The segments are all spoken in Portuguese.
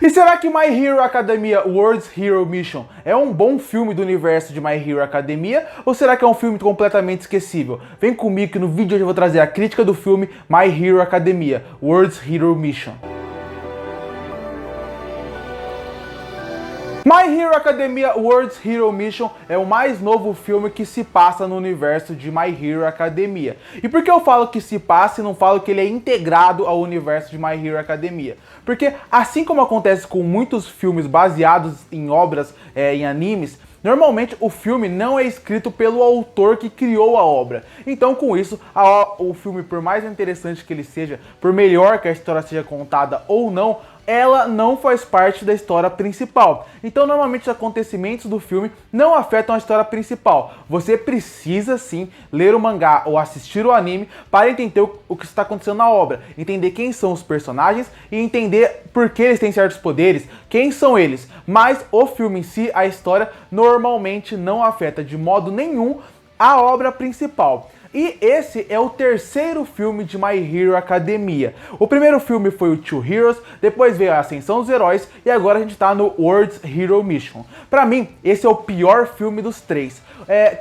E será que My Hero Academia World's Hero Mission é um bom filme do universo de My Hero Academia ou será que é um filme completamente esquecível? Vem comigo que no vídeo hoje eu vou trazer a crítica do filme My Hero Academia World's Hero Mission. My Hero Academia World's Hero Mission é o mais novo filme que se passa no universo de My Hero Academia. E por que eu falo que se passa e não falo que ele é integrado ao universo de My Hero Academia? Porque assim como acontece com muitos filmes baseados em obras, em animes, normalmente o filme não é escrito pelo autor que criou a obra. Então com isso, o filme, por mais interessante que ele seja, por melhor que a história seja contada ou não, ela não faz parte da história principal. Então normalmente os acontecimentos do filme não afetam a história principal. Você precisa sim ler o mangá ou assistir o anime para entender o que está acontecendo na obra, entender quem são os personagens e entender por que eles têm certos poderes, quem são eles. Mas o filme em si, a história, normalmente não afeta de modo nenhum a obra principal. E esse é o terceiro filme de My Hero Academia. O primeiro filme foi o Two Heroes, depois veio a Ascensão dos Heróis e agora a gente tá no World's Hero Mission. Pra mim, esse é o pior filme dos três.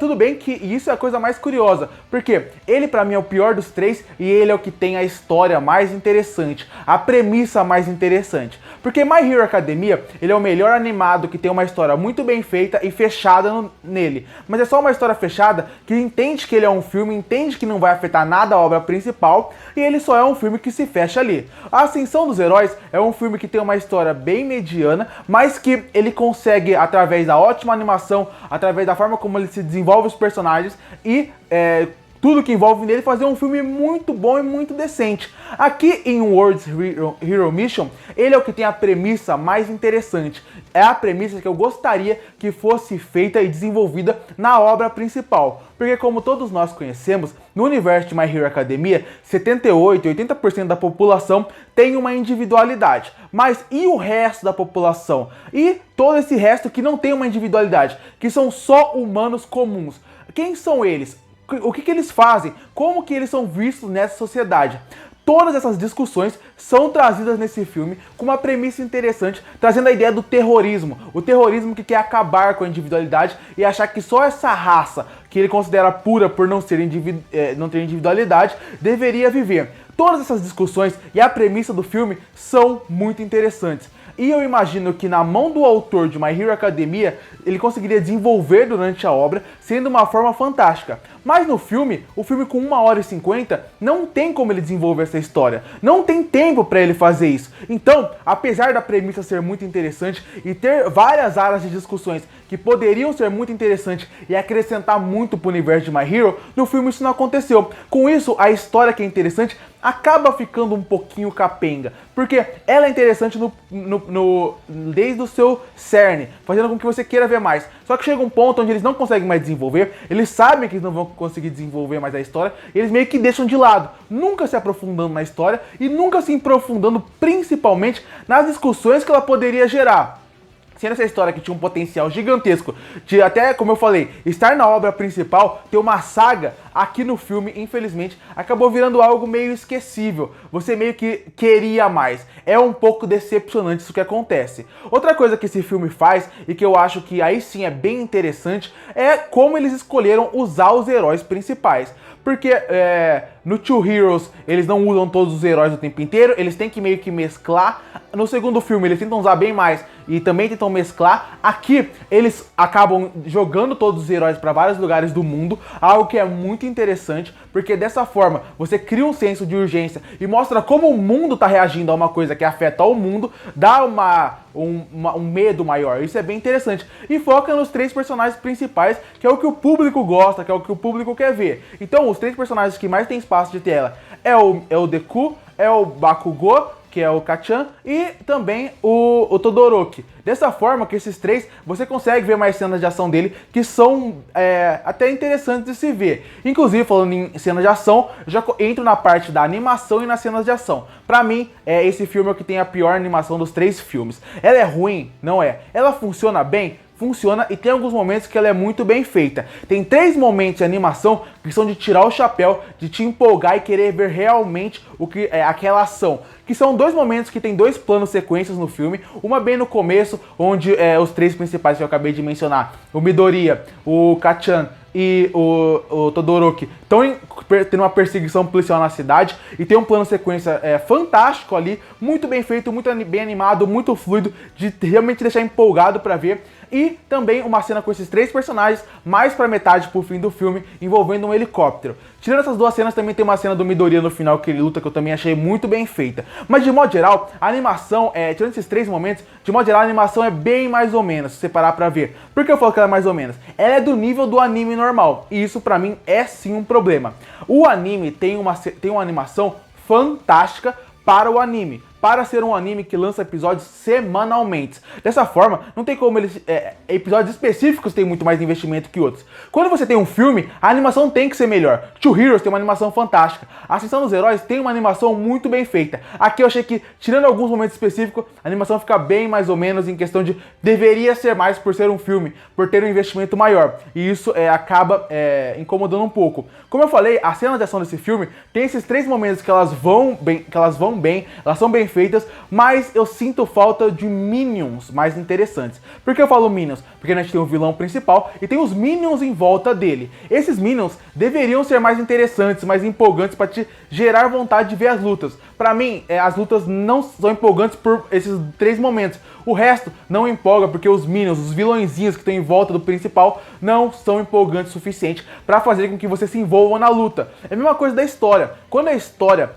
Tudo bem que isso é a coisa mais curiosa, porque ele pra mim é o pior dos três e ele é o que tem a história mais interessante, a premissa mais interessante. Porque My Hero Academia, ele é o melhor animado que tem uma história muito bem feita e fechada nele. Mas é só uma história fechada que entende que ele é um filme, entende que não vai afetar nada a obra principal e ele só é um filme que se fecha ali. A Ascensão dos Heróis é um filme que tem uma história bem mediana, mas que ele consegue, através da ótima animação, através da forma como ele se desenvolve os personagens e tudo que envolve nele, fazer um filme muito bom e muito decente. Aqui em World's Hero Mission, ele é o que tem a premissa mais interessante. É a premissa que eu gostaria que fosse feita e desenvolvida na obra principal. Porque como todos nós conhecemos, no universo de My Hero Academia, 78 e 80% da população tem uma individualidade. Mas e o resto da população? E todo esse resto que não tem uma individualidade, que são só humanos comuns. Quem são eles? O que eles fazem? Como que eles são vistos nessa sociedade? Todas essas discussões são trazidas nesse filme com uma premissa interessante, trazendo a ideia do terrorismo. O terrorismo que quer acabar com a individualidade e achar que só essa raça, que ele considera pura por não ter individualidade, deveria viver. Todas essas discussões e a premissa do filme são muito interessantes. E eu imagino que na mão do autor de My Hero Academia, ele conseguiria desenvolver durante a obra, sendo uma forma fantástica. Mas no filme, o filme com 1h50, não tem como ele desenvolver essa história. Não tem tempo para ele fazer isso. Então, apesar da premissa ser muito interessante e ter várias áreas de discussões que poderiam ser muito interessantes e acrescentar muito para o universo de My Hero, no filme isso não aconteceu. Com isso, a história que é interessante acaba ficando um pouquinho capenga, porque ela é interessante desde o seu cerne, fazendo com que você queira ver mais. Só que chega um ponto onde eles não conseguem mais desenvolver, eles sabem que eles não vão conseguir desenvolver mais a história, e eles meio que deixam de lado, nunca se aprofundando na história e nunca se aprofundando principalmente nas discussões que ela poderia gerar. Sendo essa história que tinha um potencial gigantesco de até, como eu falei, estar na obra principal, ter uma saga, aqui no filme, infelizmente, acabou virando algo meio esquecível. Você meio que queria mais. É um pouco decepcionante isso que acontece. Outra coisa que esse filme faz, e que eu acho que aí sim é bem interessante, é como eles escolheram usar os heróis principais. Porque no Two Heroes eles não usam todos os heróis o tempo inteiro, eles têm que meio que mesclar. No segundo filme eles tentam usar bem mais e também tentam mesclar. Aqui eles acabam jogando todos os heróis para vários lugares do mundo, algo que é muito interessante, porque dessa forma você cria um senso de urgência e mostra como o mundo está reagindo a uma coisa que afeta o mundo, dá um medo maior. Isso é bem interessante. E foca nos três personagens principais, que é o que o público gosta, que é o que o público quer ver. Então os três personagens que mais tem espaço de tela é o Deku, é o Bakugou, que é o Kacchan, e também o Todoroki. Dessa forma que esses três, você consegue ver mais cenas de ação dele, que são até interessantes de se ver. Inclusive, falando em cenas de ação, eu já entro na parte da animação e nas cenas de ação. Pra mim, esse filme é o que tem a pior animação dos três filmes. Ela é ruim? Não é. Ela funciona bem? Funciona, e tem alguns momentos que ela é muito bem feita. Tem 3 momentos de animação que são de tirar o chapéu, de te empolgar e querer ver realmente o que é aquela ação. que são dois momentos que tem dois planos sequências no filme, uma bem no começo, onde os três principais que eu acabei de mencionar, o Midoriya, o Kacchan e o Todoroki estão tendo uma perseguição policial na cidade e tem um plano sequência fantástico ali, muito bem feito, muito bem animado, muito fluido, de realmente deixar empolgado pra ver. E também uma cena com esses três personagens, mais pra metade pro fim do filme, envolvendo um helicóptero. Tirando essas duas cenas, também tem uma cena do Midoriya no final que ele luta, que eu também achei muito bem feita. Mas de modo geral, a animação, tirando esses três momentos, de modo geral a animação é bem mais ou menos, se você parar pra ver. Por que eu falo que ela é mais ou menos? Ela é do nível do anime normal, e isso pra mim é sim um problema. O anime tem uma animação fantástica para o anime, para ser um anime que lança episódios semanalmente. Dessa forma, não tem como eles... episódios específicos têm muito mais investimento que outros. Quando você tem um filme, a animação tem que ser melhor. Two Heroes tem uma animação fantástica. A Ascensão dos Heróis tem uma animação muito bem feita. Aqui eu achei que, tirando alguns momentos específicos, a animação fica bem mais ou menos em questão de... deveria ser mais por ser um filme, por ter um investimento maior. E isso acaba incomodando um pouco. Como eu falei, a cena de ação desse filme tem esses três momentos que elas vão bem, elas são bem feitas, mas eu sinto falta de minions mais interessantes. Por que eu falo minions? Porque a gente tem o vilão principal e tem os minions em volta dele. Esses minions deveriam ser mais interessantes, mais empolgantes para te gerar vontade de ver as lutas. Pra mim, as lutas não são empolgantes por esses três momentos. O resto não empolga porque os minions, os vilõezinhos que estão em volta do principal, não são empolgantes o suficiente para fazer com que você se envolva na luta. É a mesma coisa da história. Quando a história,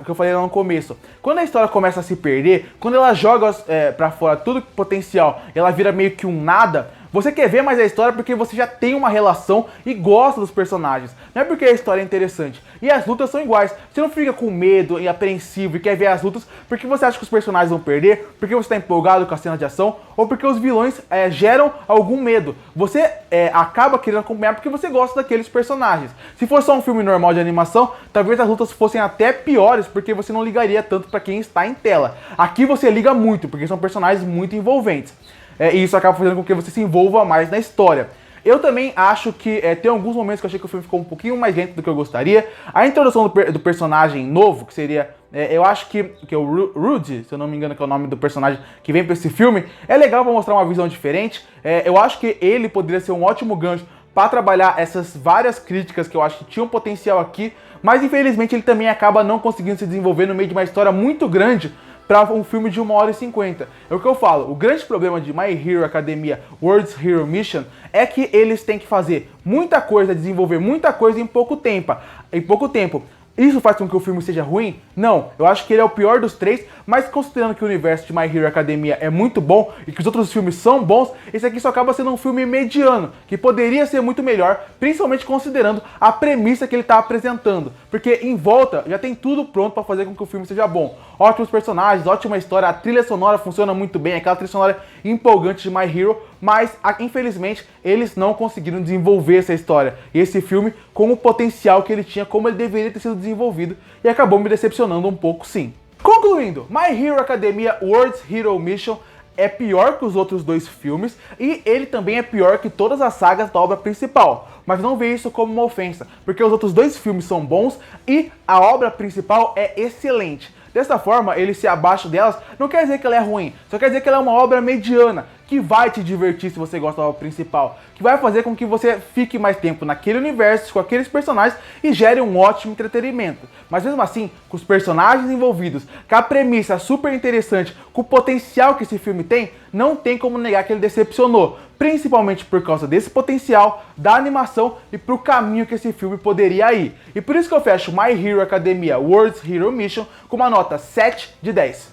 que eu falei lá no começo, quando a história começa a se perder, quando ela joga pra fora tudo potencial, ela vira meio que um nada, você quer ver mais a história porque você já tem uma relação e gosta dos personagens. Não é porque a história é interessante. E as lutas são iguais. Você não fica com medo e apreensivo e quer ver as lutas porque você acha que os personagens vão perder, porque você está empolgado com a cena de ação, ou porque os vilões geram algum medo. Você acaba querendo acompanhar porque você gosta daqueles personagens. Se fosse só um filme normal de animação, talvez as lutas fossem até piores, porque você não ligaria tanto para quem está em tela. Aqui você liga muito, porque são personagens muito envolventes. E isso acaba fazendo com que você se envolva mais na história. Eu também acho que tem alguns momentos que eu achei que o filme ficou um pouquinho mais lento do que eu gostaria. A introdução do personagem novo, que seria... eu acho que é o Rudy, se eu não me engano que é o nome do personagem que vem pra esse filme, é legal pra mostrar uma visão diferente. Eu acho que ele poderia ser um ótimo gancho para trabalhar essas várias críticas que eu acho que tinham potencial aqui, mas infelizmente ele também acaba não conseguindo se desenvolver no meio de uma história muito grande para um filme de 1h50. É o que eu falo, o grande problema de My Hero Academia World's Hero Mission é que eles têm que fazer muita coisa, desenvolver muita coisa em pouco tempo. Isso faz com que o filme seja ruim? Não, eu acho que ele é o pior dos três, mas considerando que o universo de My Hero Academia é muito bom e que os outros filmes são bons, esse aqui só acaba sendo um filme mediano, que poderia ser muito melhor, principalmente considerando a premissa que ele está apresentando, porque em volta já tem tudo pronto para fazer com que o filme seja bom. Ótimos personagens, ótima história, a trilha sonora funciona muito bem, aquela trilha sonora empolgante de My Hero, mas infelizmente eles não conseguiram desenvolver essa história e esse filme com o potencial que ele tinha, como ele deveria ter sido desenvolvido, e acabou me decepcionando um pouco sim. Concluindo, My Hero Academia World's Hero Mission é pior que os outros dois filmes e ele também é pior que todas as sagas da obra principal. Mas não vê isso como uma ofensa, porque os outros dois filmes são bons e a obra principal é excelente. Dessa forma, ele ser abaixo delas não quer dizer que ela é ruim, só quer dizer que ela é uma obra mediana, que vai te divertir se você gosta da obra principal, que vai fazer com que você fique mais tempo naquele universo, com aqueles personagens e gere um ótimo entretenimento. Mas mesmo assim, com os personagens envolvidos, com a premissa super interessante, com o potencial que esse filme tem, não tem como negar que ele decepcionou, principalmente por causa desse potencial, da animação e pro caminho que esse filme poderia ir. E por isso que eu fecho My Hero Academia World's Hero Mission com uma nota 7 de 10.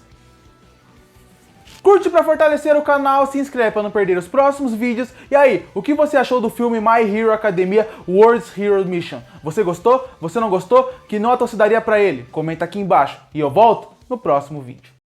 Curte para fortalecer o canal, se inscreve para não perder os próximos vídeos. E aí, o que você achou do filme My Hero Academia World's Hero Mission? Você gostou? Você não gostou? Que nota você daria para ele? Comenta aqui embaixo. E eu volto no próximo vídeo.